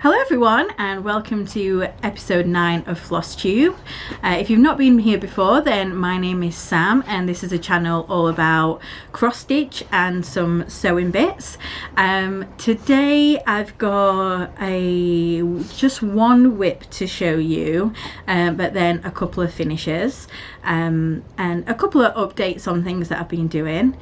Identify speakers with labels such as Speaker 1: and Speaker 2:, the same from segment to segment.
Speaker 1: Hello everyone and welcome to episode 9 of Flosstube. If you've not been here before, then my name is Sam and this is a channel all about cross stitch and some sewing bits. Today I've got just one whip to show you, but then a couple of finishes and a couple of updates on things that I've been doing.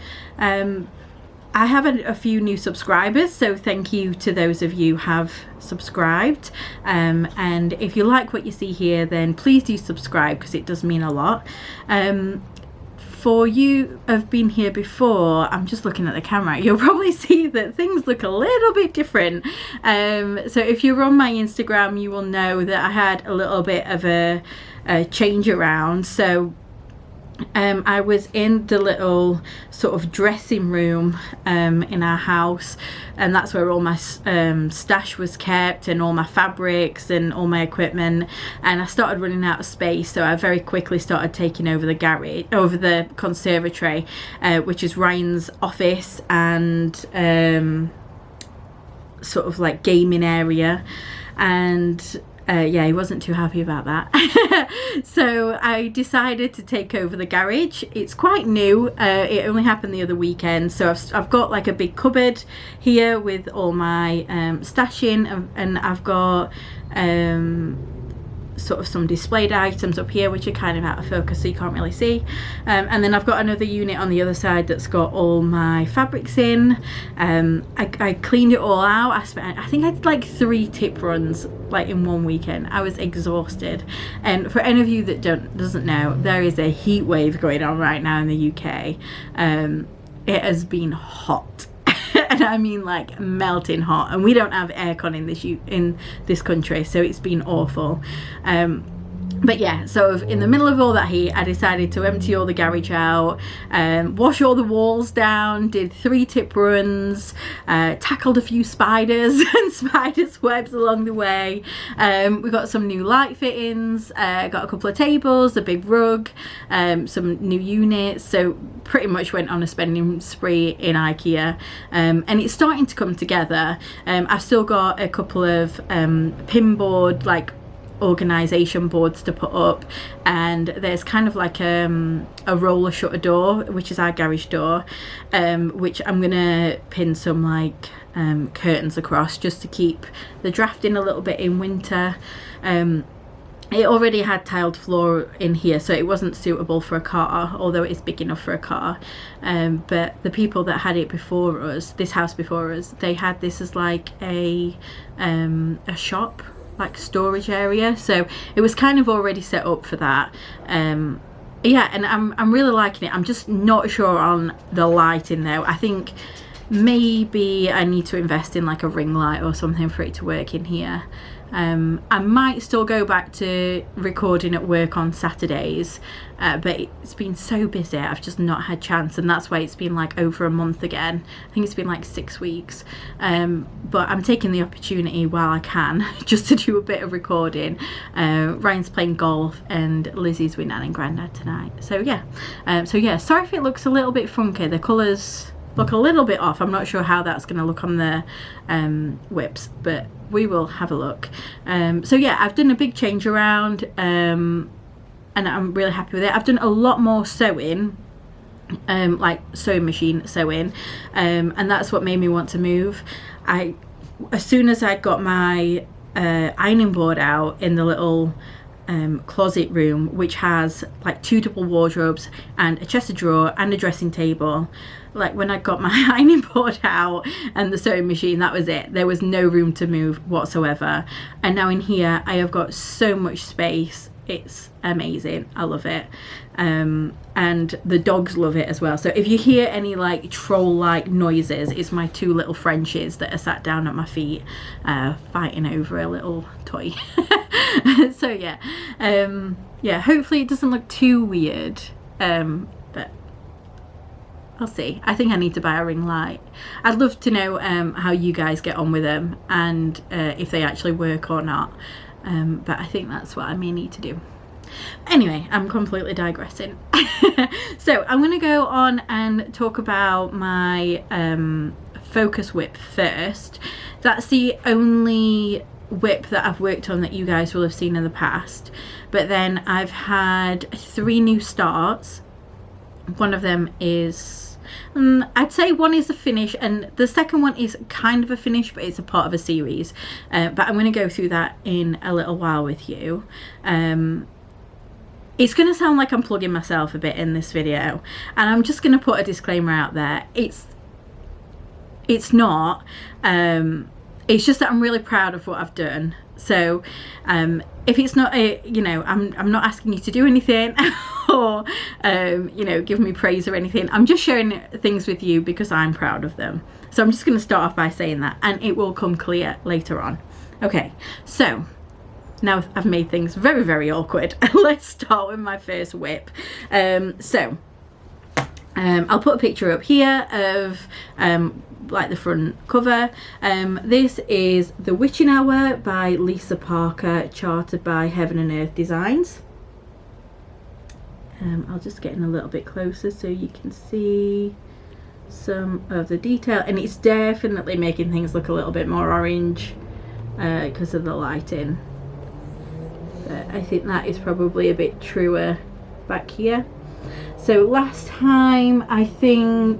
Speaker 1: I have a few new subscribers, so thank you to those of you who have subscribed, and if you like what you see here, then please do subscribe because it does mean a lot. For you who have been here before, I'm just looking at the camera, you'll probably see that things look a little bit different. So if you're on my Instagram, you will know that I had a little bit of a change around. So I was in the little sort of dressing room in our house, and that's where all my stash was kept and all my fabrics and all my equipment, and I started running out of space, so I very quickly started taking over the garage, over the conservatory, which is Ryan's office and sort of like gaming area, and yeah, he wasn't too happy about that. So I decided to take over the garage. It's quite new. It only happened the other weekend. So I've got like a big cupboard here with all my stashing, and I've got sort of some displayed items up here which are kind of out of focus so you can't really see, and then I've got another unit on the other side that's got all my fabrics in. I cleaned it all out. I think I did like 3 tip runs like in one weekend. I was exhausted, and for any of you that doesn't know, there is a heat wave going on right now in the UK. It has been hot. And I mean like melting hot, and we don't have aircon in this country, so it's been awful. But yeah, so in the middle of all that heat, I decided to empty all the garage out, wash all the walls down, did 3 tip runs, tackled a few spiders and spiders webs along the way. We got some new light fittings, got a couple of tables, a big rug, some new units, so pretty much went on a spending spree in IKEA, and it's starting to come together. I've still got a couple of pinboard like organisation boards to put up, and there's kind of like a roller shutter door, which is our garage door, which I'm gonna pin some like curtains across just to keep the draft in a little bit in winter. It already had tiled floor in here, so it wasn't suitable for a car, although it is big enough for a car. But the people that had it before us, this house before us, they had this as like a shop, like storage area, so it was kind of already set up for that. Yeah, and I'm really liking it. I'm just not sure on the lighting though. I think maybe I need to invest in like a ring light or something for it to work in here. I might still go back to recording at work on Saturdays, but it's been so busy I've just not had chance, and that's why it's been like over a month again. I think it's been like 6 weeks, but I'm taking the opportunity while I can just to do a bit of recording. Ryan's playing golf and Lizzie's with Nan and Grandad tonight, so yeah, sorry if it looks a little bit funky. The colours look a little bit off. I'm not sure how that's going to look on the whips, but we will have a look. So yeah, I've done a big change around, and I'm really happy with it. I've done a lot more sewing, like sewing machine sewing, and that's what made me want to move. As soon as I got my ironing board out in the little closet room, which has like 2 double wardrobes and a chest of drawer and a dressing table, like when I got my ironing board out and the sewing machine, that was it. There was no room to move whatsoever, and now in here I have got so much space. It's amazing. I love it, and the dogs love it as well. So if you hear any like troll like noises, it's my 2 little Frenchies that are sat down at my feet fighting over a little toy. So yeah, yeah, hopefully it doesn't look too weird, but I'll see. I think I need to buy a ring light. I'd love to know how you guys get on with them, and if they actually work or not, but I think that's what I may need to do. Anyway, I'm completely digressing. So I'm going to go on and talk about my focus whip first. That's the only whip that I've worked on that you guys will have seen in the past, but then I've had 3 new starts. One of them is, I'd say one is a finish, and the second one is kind of a finish, but it's a part of a series. But I'm going to go through that in a little while with you. It's going to sound like I'm plugging myself a bit in this video, and I'm just going to put a disclaimer out there. It's not. It's just that I'm really proud of what I've done. So if it's not you know, I'm not asking you to do anything or you know, give me praise or anything. I'm just sharing things with you because I'm proud of them. So I'm just going to start off by saying that, and it will come clear later on. Okay, so now I've made things very, very awkward. Let's start with my first whip. I'll put a picture up here of like the front cover. This is The Witching Hour by Lisa Parker, charted by Heaven and Earth Designs. I'll just get in a little bit closer so you can see some of the detail, and it's definitely making things look a little bit more orange because of the lighting, but I think that is probably a bit truer back here. So last time I think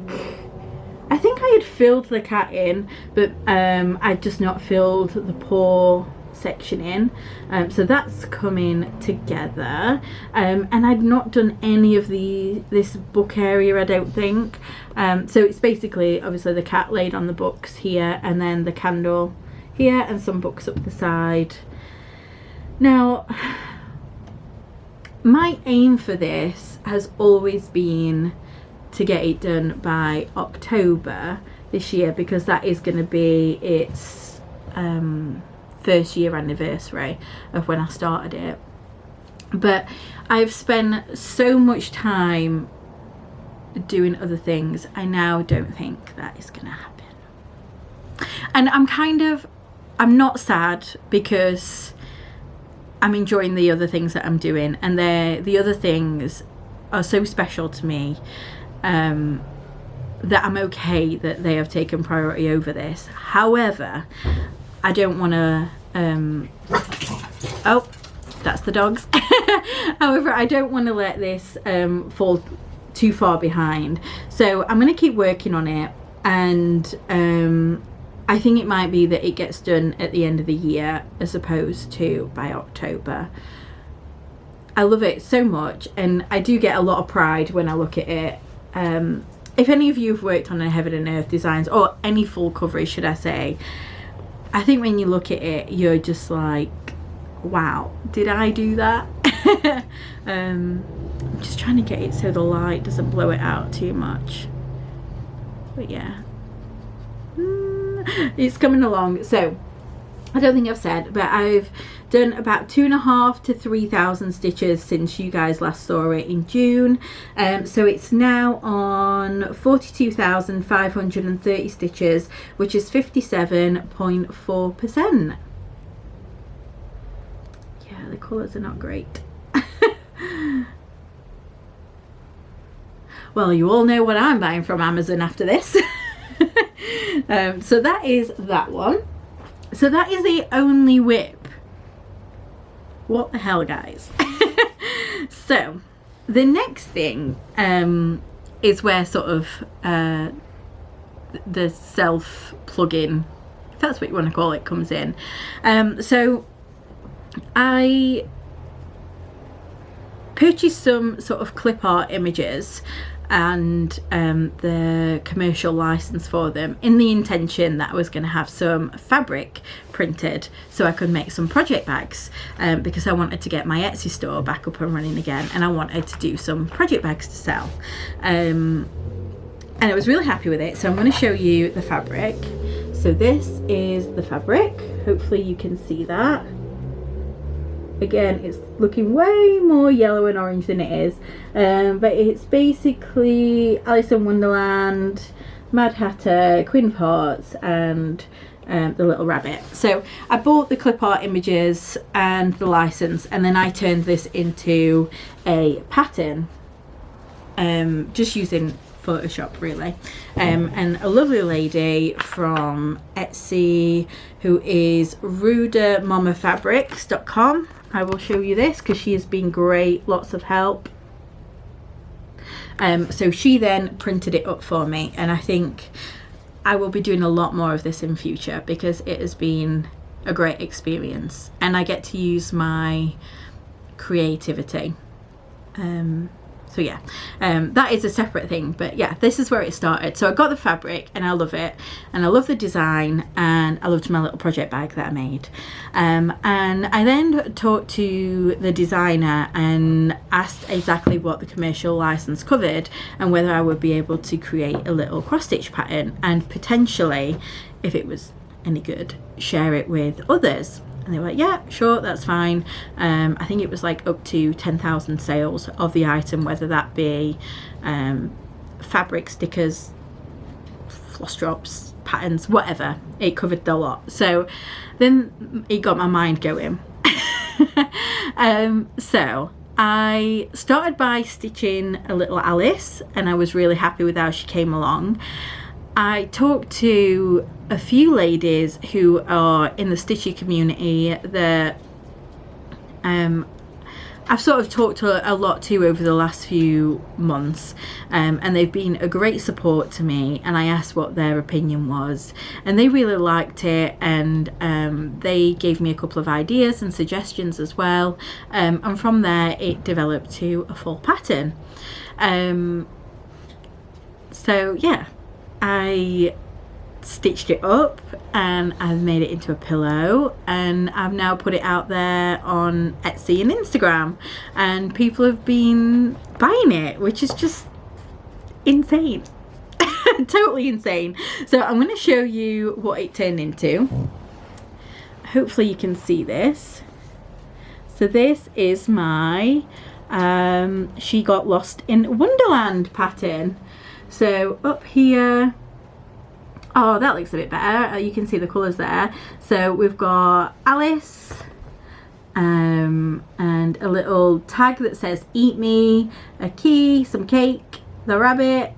Speaker 1: I had filled the cat in, but I'd just not filled the paw section in. So that's coming together. And I'd not done any of this book area, I don't think. So it's basically obviously the cat laid on the books here, and then the candle here, and some books up the side. Now, my aim for this has always been to get it done by October this year, because that is going to be its first year anniversary of when I started it. But I've spent so much time doing other things, I now don't think that is going to happen. And I'm not sad, because I'm enjoying the other things that I'm doing, and the other things are so special to me that I'm okay that they have taken priority over this. However, I don't want to oh, that's the dogs. However, I don't want to let this fall too far behind, so I'm going to keep working on it, and I think it might be that it gets done at the end of the year as opposed to by October. I love it so much, and I do get a lot of pride when I look at it. If any of you have worked on a Heaven and Earth Designs, or any full coverage should I say, I think when you look at it, you're just like, wow, did I do that? I'm just trying to get it so the light doesn't blow it out too much. But yeah, it's coming along. So I don't think I've said, but I've done about 2,500 to 3,000 stitches since you guys last saw it in June. So it's now on 42,530 stitches, which is 57.4%. Yeah, the colours are not great. Well, you all know what I'm buying from Amazon after this. So that is that one. So that is the only whip. What the hell, guys? So the next thing is where sort of the self plugin, if that's what you want to call it, comes in. So I purchased some sort of clip art images and the commercial license for them, in the intention that I was going to have some fabric printed so I could make some project bags, because I wanted to get my Etsy store back up and running again, and I wanted to do some project bags to sell, and I was really happy with it. So I'm going to show you the fabric. So this is the fabric, hopefully you can see that. Again, it's looking way more yellow and orange than it is, but it's basically Alice in Wonderland, Mad Hatter, Queen of Hearts, and the little rabbit. So I bought the clip art images and the license, and then I turned this into a pattern, just using Photoshop really. And a lovely lady from Etsy who is rudermamafabrics.com. I will show you this because she has been great, lots of help. So she then printed it up for me, and I think I will be doing a lot more of this in future because it has been a great experience and I get to use my creativity. So yeah, that is a separate thing, but yeah, this is where it started. So I got the fabric and I love it, and I love the design, and I loved my little project bag that I made. And I then talked to the designer and asked exactly what the commercial license covered and whether I would be able to create a little cross stitch pattern and potentially, if it was any good, share it with others. And they were like, yeah, sure, that's fine. I think it was like up to 10,000 sales of the item, whether that be fabric, stickers, floss drops, patterns, whatever. It covered the lot. So then it got my mind going. So I started by stitching a little Alice, and I was really happy with how she came along. I talked to a few ladies who are in the stitchy community that I've sort of talked to a lot to over the last few months, and they've been a great support to me, and I asked what their opinion was and they really liked it, and they gave me a couple of ideas and suggestions as well, and from there it developed to a full pattern. So yeah, I stitched it up and I've made it into a pillow, and I've now put it out there on Etsy and Instagram, and people have been buying it, which is just insane. Totally insane. So I'm going to show you what it turned into. Hopefully you can see this. So this is my She Got Lost in Wonderland pattern. So up here, oh, that looks a bit better. You can see the colours there. So we've got Alice, and a little tag that says "Eat Me," a key, some cake, the rabbit,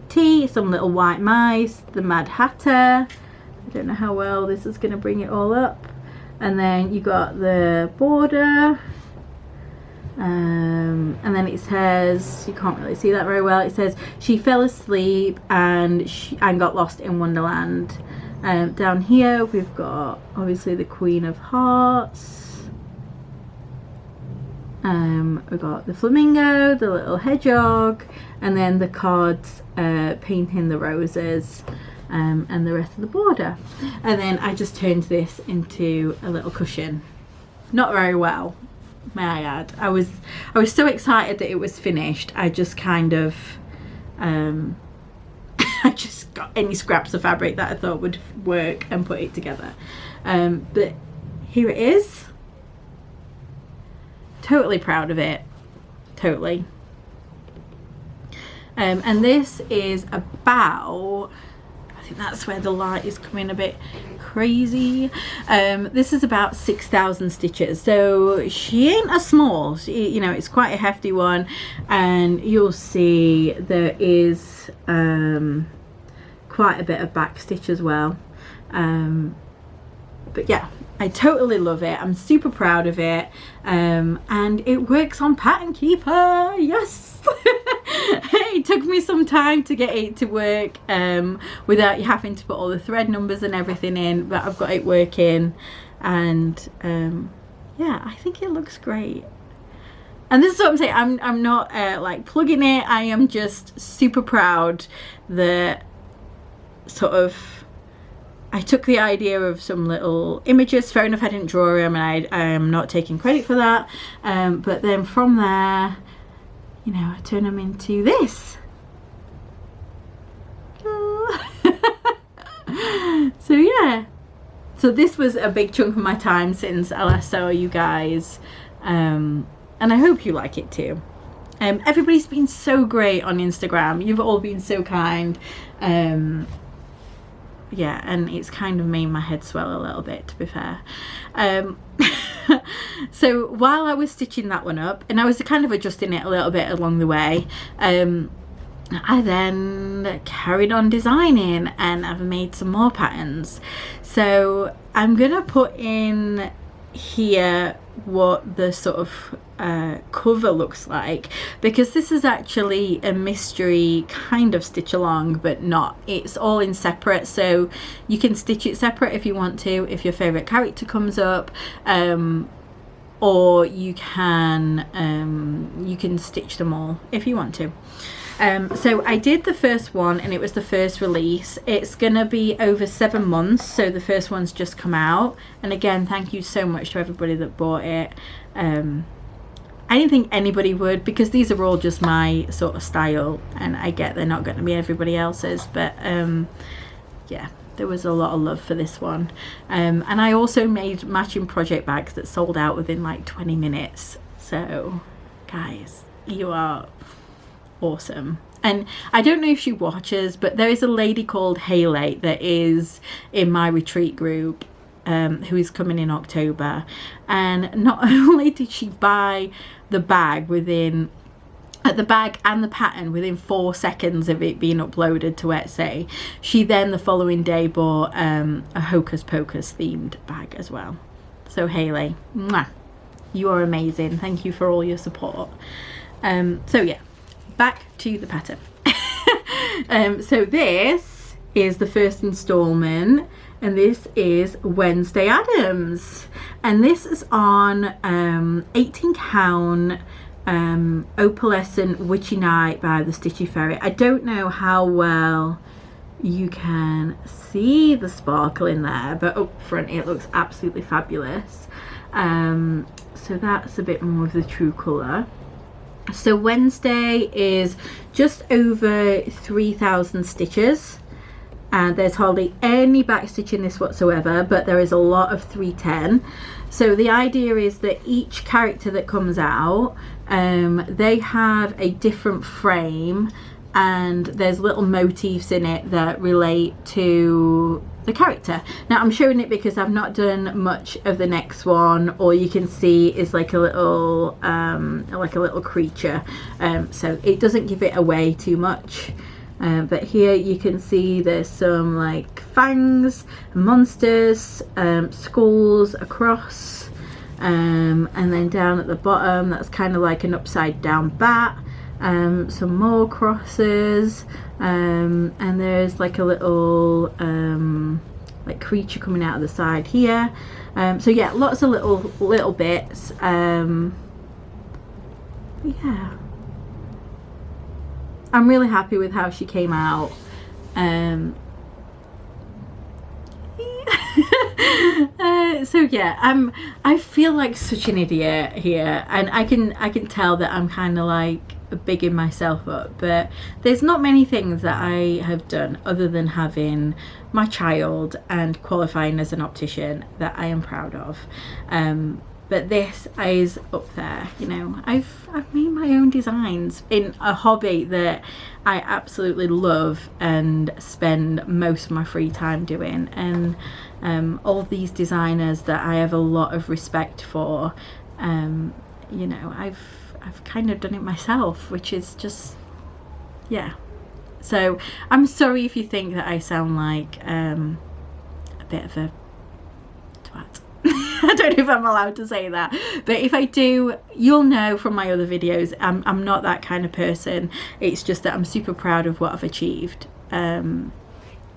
Speaker 1: tea, some little white mice, the Mad Hatter. I don't know how well this is going to bring it all up. And then you got the border. And then it says, you can't really see that very well, it says she fell asleep and got lost in Wonderland. Down here we've got obviously the Queen of Hearts, we've got the flamingo, the little hedgehog, and then the cards painting the roses, and the rest of the border. And then I just turned this into a little cushion. Not very well, may I add. I was so excited that it was finished. I just kind of I just got any scraps of fabric that I thought would work and put it together. But here it is. Totally proud of it. Totally. And this is about, I think that's where the light is coming a bit crazy. This is about 6,000 stitches, so she ain't a small, you know, it's quite a hefty one, and you'll see there is quite a bit of back stitch as well. But yeah, I totally love it. I'm super proud of it, and it works on Pattern Keeper. Yes. It took me some time to get it to work without you having to put all the thread numbers and everything in, but I've got it working, and yeah, I think it looks great. And this is what I'm saying, I'm not like plugging it, I am just super proud that sort of I took the idea of some little images. Fair enough, I didn't draw them, and I am not taking credit for that, but then from there, you know, I turn them into this. So yeah, so this was a big chunk of my time since I last saw you guys, and I hope you like it too. Everybody's been so great on Instagram. You've all been so kind. Yeah, and it's kind of made my head swell a little bit, to be fair. So while I was stitching that one up, and I was kind of adjusting it a little bit along the way, I then carried on designing, and I've made some more patterns. So I'm gonna put in here what the sort of cover looks like, because this is actually a mystery kind of stitch along, but not. It's all in separate, so you can stitch it separate if you want to, if your favorite character comes up, or you can stitch them all if you want to. So I did the first one, and it was the first release. It's gonna be over 7 months, so the first one's just come out. And again, thank you so much to everybody that bought it. I didn't think anybody would, because these are all just my sort of style, and I get they're not going to be everybody else's, but yeah, there was a lot of love for this one. And I also made matching project bags that sold out within like 20 minutes. So guys, you are awesome. And I don't know if she watches, but there is a lady called Haley that is in my retreat group, who is coming in October, and not only did she buy the bag and the pattern within 4 seconds of it being uploaded to Etsy, she then the following day bought a Hocus Pocus themed bag as well. So Haley, mwah, you are amazing. Thank you for all your support. So yeah, back to the pattern. So this is the first installment, and this is Wednesday Addams, and this is on 18 count opalescent Witchy Night by the Stitchy Fairy. I don't know how well you can see the sparkle in there, but up front it looks absolutely fabulous. So that's a bit more of the true colour. So Wednesday is just over 3,000 stitches, and there's hardly any back stitch in this whatsoever, but there is a lot of 310. So the idea is that each character that comes out, they have a different frame, and there's little motifs in it that relate to the character. Now I'm showing it because I've not done much of the next one. All you can see is like a little creature, so it doesn't give it away too much. But here you can see there's some like fangs, monsters, skulls across, and then down at the bottom that's kind of like an upside down bat, some more crosses, and there's like a little like creature coming out of the side here. So yeah, lots of little bits. Yeah, I'm really happy with how she came out. So yeah, I feel like such an idiot here, and I can tell that I'm kind of like bigging myself up, but there's not many things that I have done other than having my child and qualifying as an optician that I am proud of. But this is up there, you know. I've made my own designs in a hobby that I absolutely love and spend most of my free time doing, and all these designers that I have a lot of respect for, you know, I've kind of done it myself, which is just, yeah. So I'm sorry if you think that I sound like a bit of a twat. I don't know if I'm allowed to say that, but if I do, you'll know from my other videos I'm not that kind of person. It's just that I'm super proud of what I've achieved, and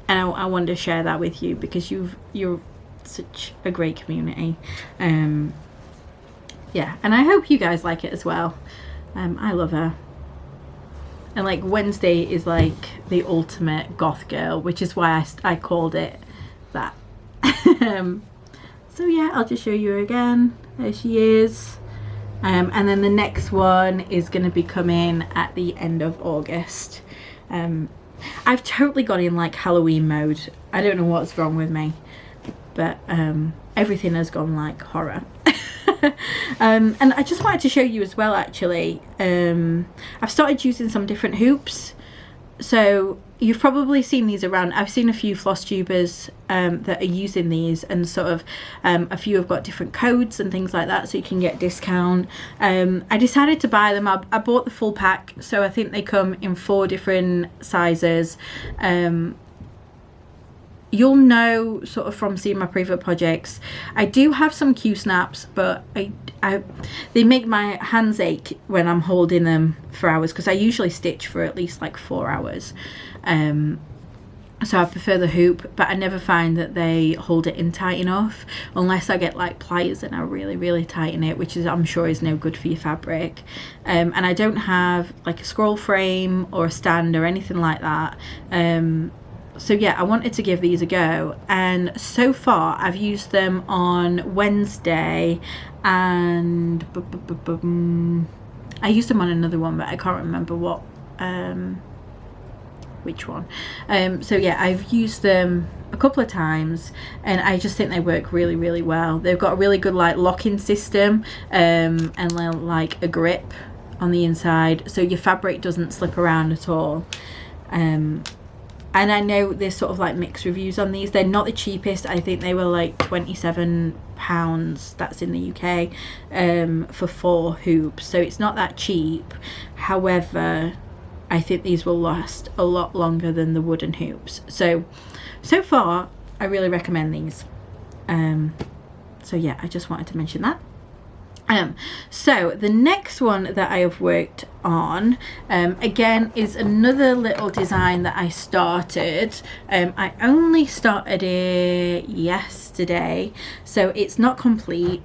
Speaker 1: I wanted to share that with you because you're such a great community. Yeah, and I hope you guys like it as well. I love her. And like Wednesday is like the ultimate goth girl, which is why I called it that. So yeah, I'll just show you again. There she is. And then the next one is going to be coming at the end of August. I've totally got in like Halloween mode. I don't know what's wrong with me, but everything has gone like horror. And I just wanted to show you as well, actually, I've started using some different hoops. So you've probably seen these around. I've seen a few Flosstubers that are using these, and sort of a few have got different codes and things like that, so you can get discount. I decided to buy them. I bought the full pack, so I think they come in 4 different sizes. You'll know sort of from seeing my previous projects, I do have some Q-snaps, but they make my hands ache when I'm holding them for hours, because I usually stitch for at least like 4 hours. So I prefer the hoop, but I never find that they hold it in tight enough, unless I get like pliers and I really tighten it, which is, I'm sure, is no good for your fabric. And I don't have like a scroll frame or a stand or anything like that. So yeah, I wanted to give these a go, and so far I've used them on Wednesday, and I used them on another one, but I can't remember what which one. So yeah, I've used them a couple of times, and I just think they work really well. They've got a really good like locking system, and like a grip on the inside, so your fabric doesn't slip around at all. And I know there's sort of like mixed reviews on these. They're not the cheapest. I think they were like £27, that's in the UK, for 4 hoops. So it's not that cheap. However, I think these will last a lot longer than the wooden hoops. So far, I really recommend these. So yeah, I just wanted to mention that. So the next one that I have worked on, again, is another little design that I started. I only started it yesterday, so it's not complete,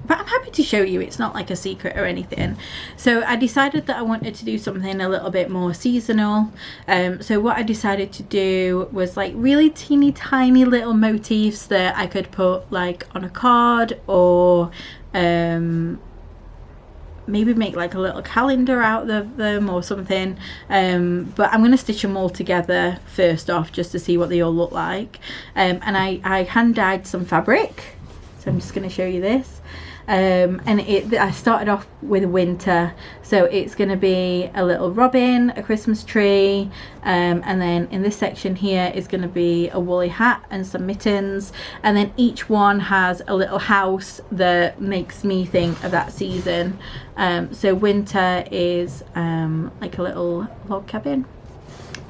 Speaker 1: but I'm happy to show you. It's not like a secret or anything. So I decided that I wanted to do something a little bit more seasonal. So what I decided to do was like really teeny tiny little motifs that I could put like on a card, or maybe make like a little calendar out of them or something. But I'm going to stitch them all together first off, just to see what they all look like. And I hand dyed some fabric, so I'm just going to show you this. And I started off with winter, so it's going to be a little robin, a Christmas tree, and then in this section here is going to be a woolly hat and some mittens, and then each one has a little house that makes me think of that season. So winter is like a little log cabin,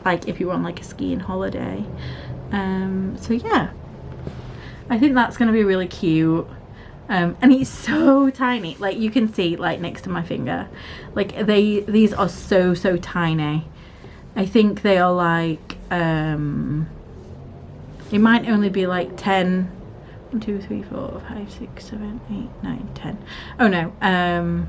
Speaker 1: like if you were on like a skiing holiday. So yeah, I think that's going to be really cute. And it's so tiny, like you can see like next to my finger, like these are so tiny. I think they are like it might only be like 10, 1 2 3 4 5 6 7 8 9 10. Oh no, 11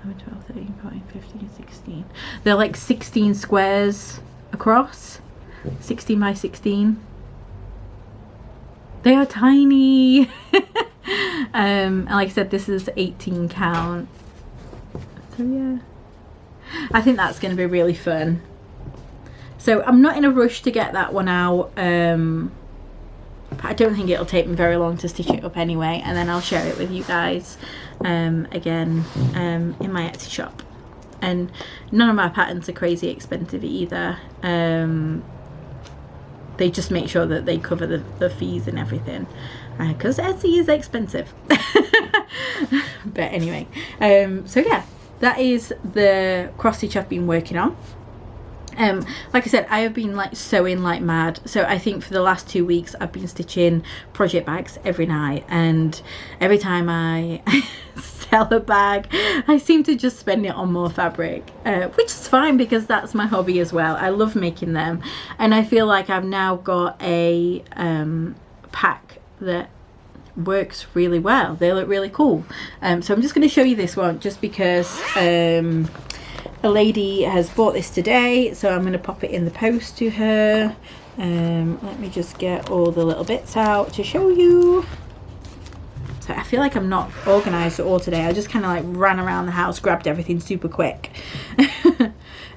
Speaker 1: 12 13 14 15 16. They're like 16 squares across, 16 by 16. They are tiny. And like I said, this is 18 count. So yeah, I think that's going to be really fun. So I'm not in a rush to get that one out. But I don't think it'll take me very long to stitch it up anyway, and then I'll share it with you guys again in my Etsy shop. And none of my patterns are crazy expensive either. They just make sure that they cover the fees and everything, because Etsy is expensive. But anyway, so yeah, that is the cross stitch I've been working on. Like I said, I have been like sewing like mad, so I think for the last 2 weeks I've been stitching project bags every night, and every time I sell a bag I seem to just spend it on more fabric, which is fine because that's my hobby as well. I love making them, and I feel like I've now got a pack that works really well. They look really cool. So I'm just going to show you this one just because a lady has bought this today, so I'm going to pop it in the post to her. Let me just get all the little bits out to show you. So I feel like I'm not organised at all today. I just kind of like ran around the house, grabbed everything super quick.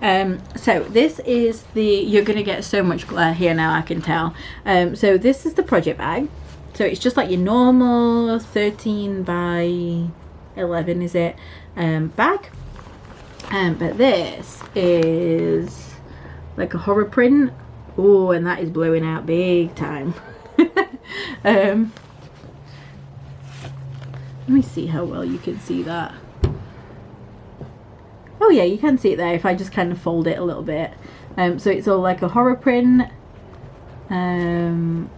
Speaker 1: So this is you're going to get so much glare here now, I can tell. So this is the project bag. So it's just like your normal 13 by 11, is it, bag. But this is like a horror print. Oh, and that is blowing out big time. Let me see how well you can see that. Oh yeah, you can see it there if I just kind of fold it a little bit. So it's all like a horror print. And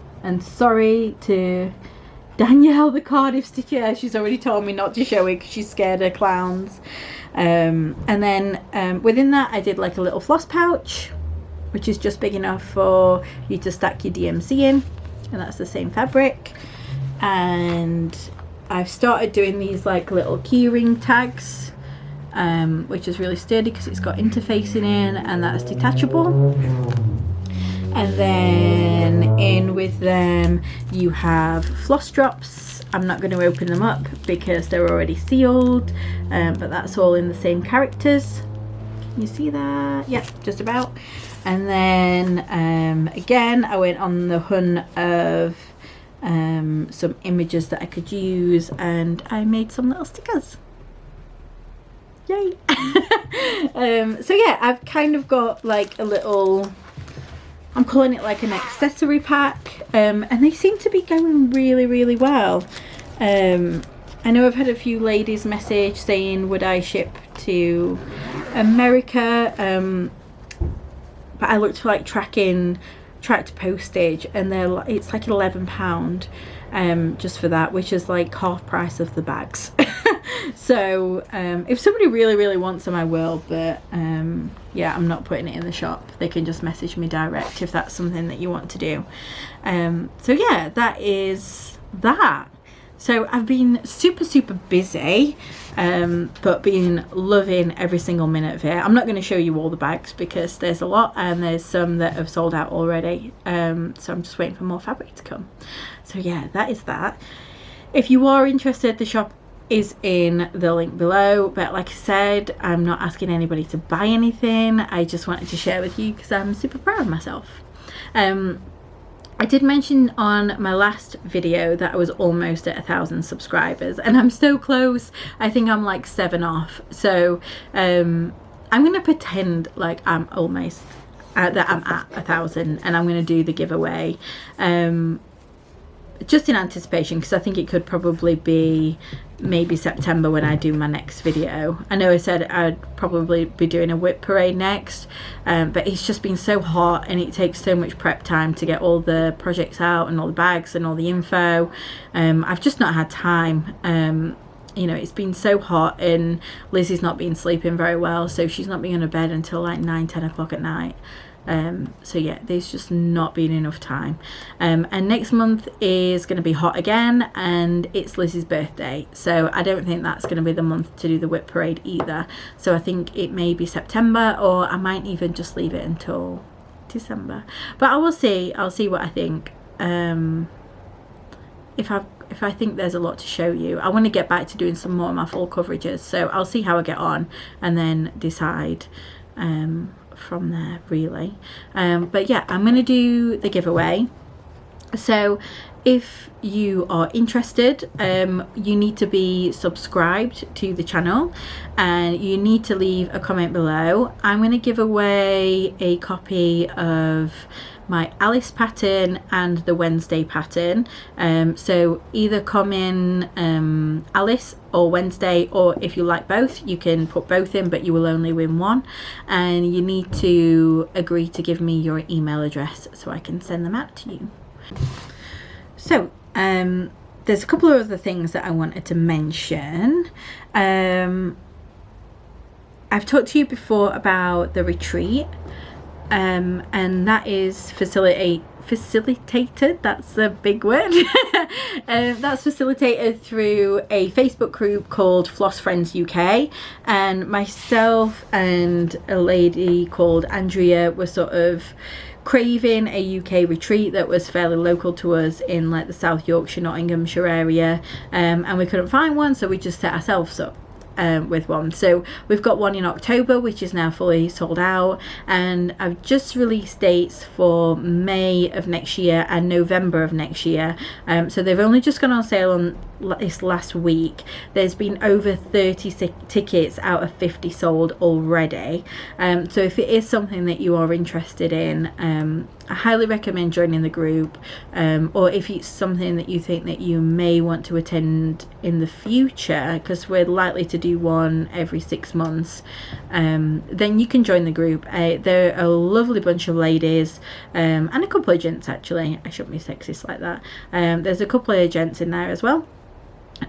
Speaker 1: sorry to Danielle, the Cardiff sticker. She's already told me not to show it because she's scared of clowns. And then within that I did like a little floss pouch, which is just big enough for you to stack your DMC in, and that's the same fabric. And I've started doing these like little keyring tags, which is really sturdy because it's got interfacing in, and that's detachable. And then in with them you have floss drops. I'm not going to open them up because they're already sealed, but that's all in the same characters. Can you see that? Yeah, just about. And then again I went on the hunt of some images that I could use, and I made some little stickers. Yay! So yeah, I've kind of got like a little, I'm calling it like an accessory pack, and they seem to be going really well. I know I've had a few ladies message saying would I ship to America, but I looked for like tracked postage, and it's like £11 just for that, which is like half price of the bags. So if somebody really wants them I will, but yeah, I'm not putting it in the shop. They can just message me direct if that's something that you want to do. So yeah, that is that. So I've been super busy, but been loving every single minute of it. I'm not going to show you all the bags because there's a lot, and there's some that have sold out already. So I'm just waiting for more fabric to come. So yeah, that is that. If you are interested, the shop is in the link below, but like I said, I'm not asking anybody to buy anything. I just wanted to share with you because I'm super proud of myself. I did mention on my last video that I was almost at 1,000 subscribers, and I'm so close. I think I'm like 7 off. So I'm gonna pretend like I'm almost that I'm at 1,000, and I'm gonna do the giveaway just in anticipation, because I think it could probably be maybe September when I do my next video. I know I said I'd probably be doing a whip parade next, but it's just been so hot and it takes so much prep time to get all the projects out and all the bags and all the info. I've just not had time. You know, it's been so hot, and Lizzie's not been sleeping very well, so she's not been in bed until like 9-10 o'clock at night. So yeah, there's just not been enough time. And next month is going to be hot again, and it's Lizzie's birthday, so I don't think that's going to be the month to do the whip parade either. So I think it may be September, or I might even just leave it until December, but I will see. I'll see what I think. If I think there's a lot to show you, I want to get back to doing some more of my full coverages, so I'll see how I get on and then decide from there, really. But yeah, I'm going to do the giveaway. So if you are interested, you need to be subscribed to the channel, and you need to leave a comment below. I'm going to give away a copy of my Alice pattern and the Wednesday pattern. So either comment Alice or Wednesday, or if you like both, you can put both in, but you will only win one. And you need to agree to give me your email address so I can send them out to you. So there's a couple of other things that I wanted to mention. I've talked to you before about the retreat, and that is facilitated, that's a big word. That's facilitated through a Facebook group called Floss Friends UK, and myself and a lady called Andrea were sort of craving a UK retreat that was fairly local to us in like the South Yorkshire, Nottinghamshire area, and we couldn't find one, so we just set ourselves up with one. So we've got one in October, which is now fully sold out, and I've just released dates for May of next year and November of next year. So they've only just gone on sale on this last week, there's been over 30 tickets out of 50 sold already. So if it is something that you are interested in, I highly recommend joining the group, or if it's something that you think that you may want to attend in the future, because we're likely to do one every 6 months, then you can join the group. They're a lovely bunch of ladies, and a couple of gents actually. I shouldn't be sexist like that. There's a couple of gents in there as well,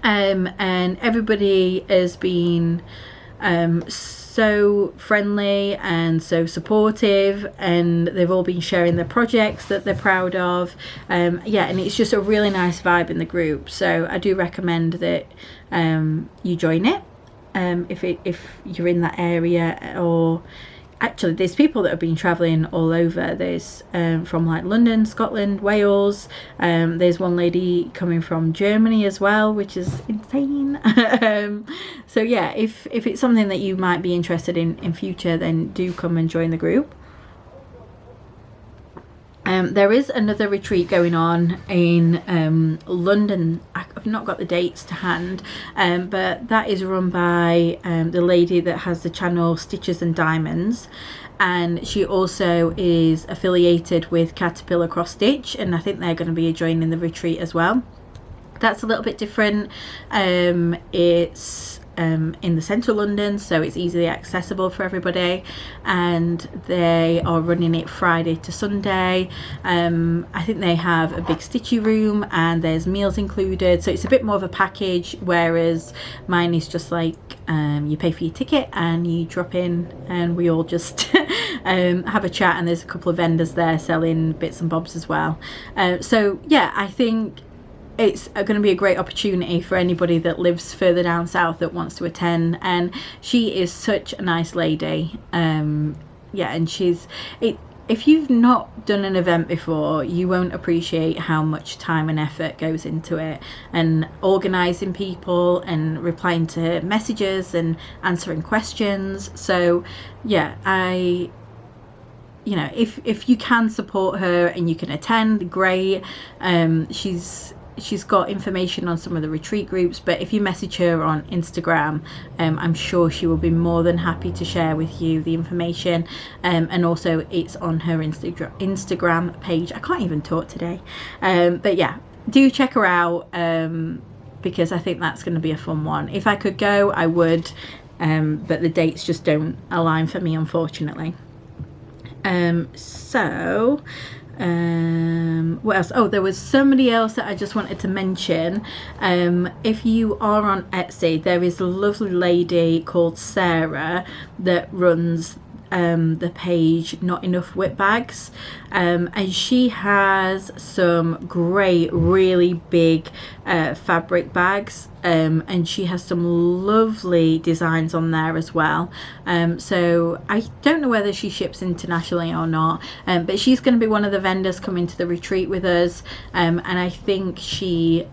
Speaker 1: and everybody has been so friendly and so supportive, and they've all been sharing their projects that they're proud of. Yeah, and it's just a really nice vibe in the group, so I do recommend that you join it if you're in that area. Or actually, there's people that have been traveling all over. There's from like London, Scotland, Wales. There's one lady coming from Germany as well, which is insane. So yeah, if it's something that you might be interested in future, then do come and join the group. There is another retreat going on in London. I've not got the dates to hand, but that is run by the lady that has the channel Stitches and Diamonds, and she also is affiliated with Caterpillar Cross Stitch, and I think they're going to be joining the retreat as well. That's a little bit different. It's in the central London, so it's easily accessible for everybody, and they are running it Friday to Sunday. I think they have a big stitchy room and there's meals included, so it's a bit more of a package, whereas mine is just like you pay for your ticket and you drop in and we all just have a chat, and there's a couple of vendors there selling bits and bobs as well. So yeah, I think it's going to be a great opportunity for anybody that lives further down south that wants to attend, and she is such a nice lady. Yeah, and if you've not done an event before, you won't appreciate how much time and effort goes into it, and organising people and replying to messages and answering questions. So yeah, you know, if you can support her and you can attend, great. She's got information on some of the retreat groups, but if you message her on Instagram, I'm sure she will be more than happy to share with you the information, and also it's on her Instagram page. I can't even talk today, but yeah, do check her out, because I think that's going to be a fun one. If I could go, I would, but the dates just don't align for me, unfortunately. What else? Oh, there was somebody else that I just wanted to mention. If you are on Etsy, there is a lovely lady called Sarah that runs the page Not Enough Whip Bags, and she has some great, really big fabric bags, and she has some lovely designs on there as well. So I don't know whether she ships internationally or not, but she's going to be one of the vendors coming to the retreat with us, and I think she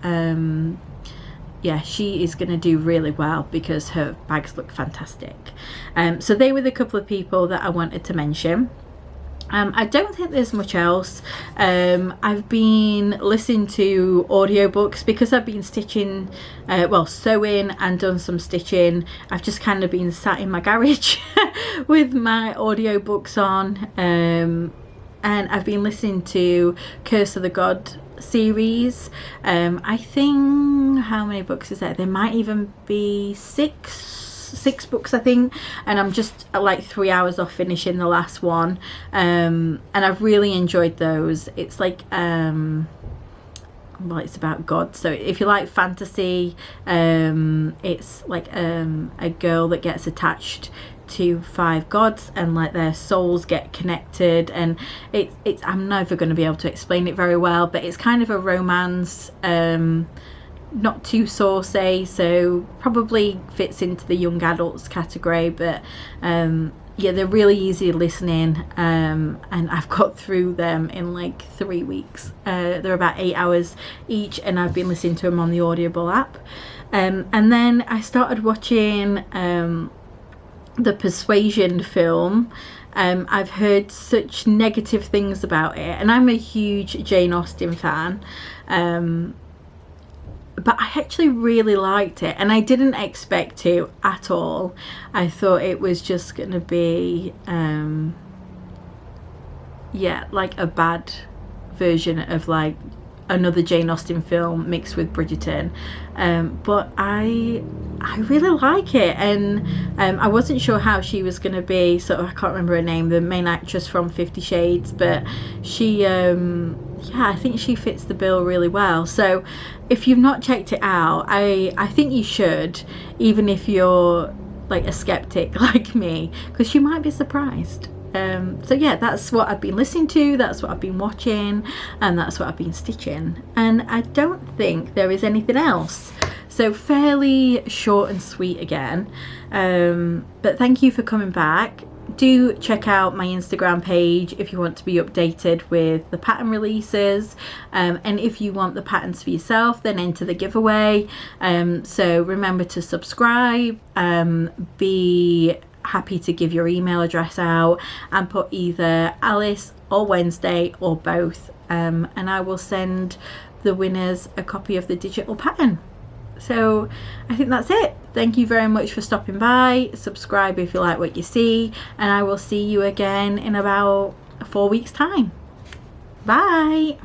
Speaker 1: is going to do really well because her bags look fantastic. So they were the couple of people that I wanted to mention. I don't think there's much else. I've been listening to audiobooks because I've been sewing and done some stitching. I've just kind of been sat in my garage with my audiobooks on, and I've been listening to Curse of the God series. I think, how many books is there? There might even be six books, I think, and I'm just like 3 hours off finishing the last one, and I've really enjoyed those. It's like it's about God, so if you like fantasy, it's like a girl that gets attached to 5 gods, and like their souls get connected, and it's I'm never going to be able to explain it very well, but it's kind of a romance, not too saucy, so probably fits into the young adults category, but yeah, they're really easy listening, and I've got through them in like 3 weeks. They're about 8 hours each, and I've been listening to them on the Audible app, and then I started watching the Persuasion film. I've heard such negative things about it, and I'm a huge Jane Austen fan, but I actually really liked it, and I didn't expect to at all. I thought it was just going to be yeah, like a bad version of like another Jane Austen film mixed with Bridgerton, but I really like it, and I wasn't sure how she was going to be sort of, I can't remember her name, the main actress from 50 Shades, but she yeah, I think she fits the bill really well. So if you've not checked it out, I think you should, even if you're like a skeptic like me, because you might be surprised. So yeah, that's what I've been listening to, that's what I've been watching, and that's what I've been stitching, and I don't think there is anything else. So fairly short and sweet again, but thank you for coming back. Do check out my Instagram page if you want to be updated with the pattern releases, and if you want the patterns for yourself, then enter the giveaway. So remember to subscribe, be happy to give your email address out, and put either Alice or Wednesday or both, and I will send the winners a copy of the digital pattern. So I think that's it. Thank you very much for stopping by. Subscribe if you like what you see, and I will see you again in about 4 weeks time. Bye.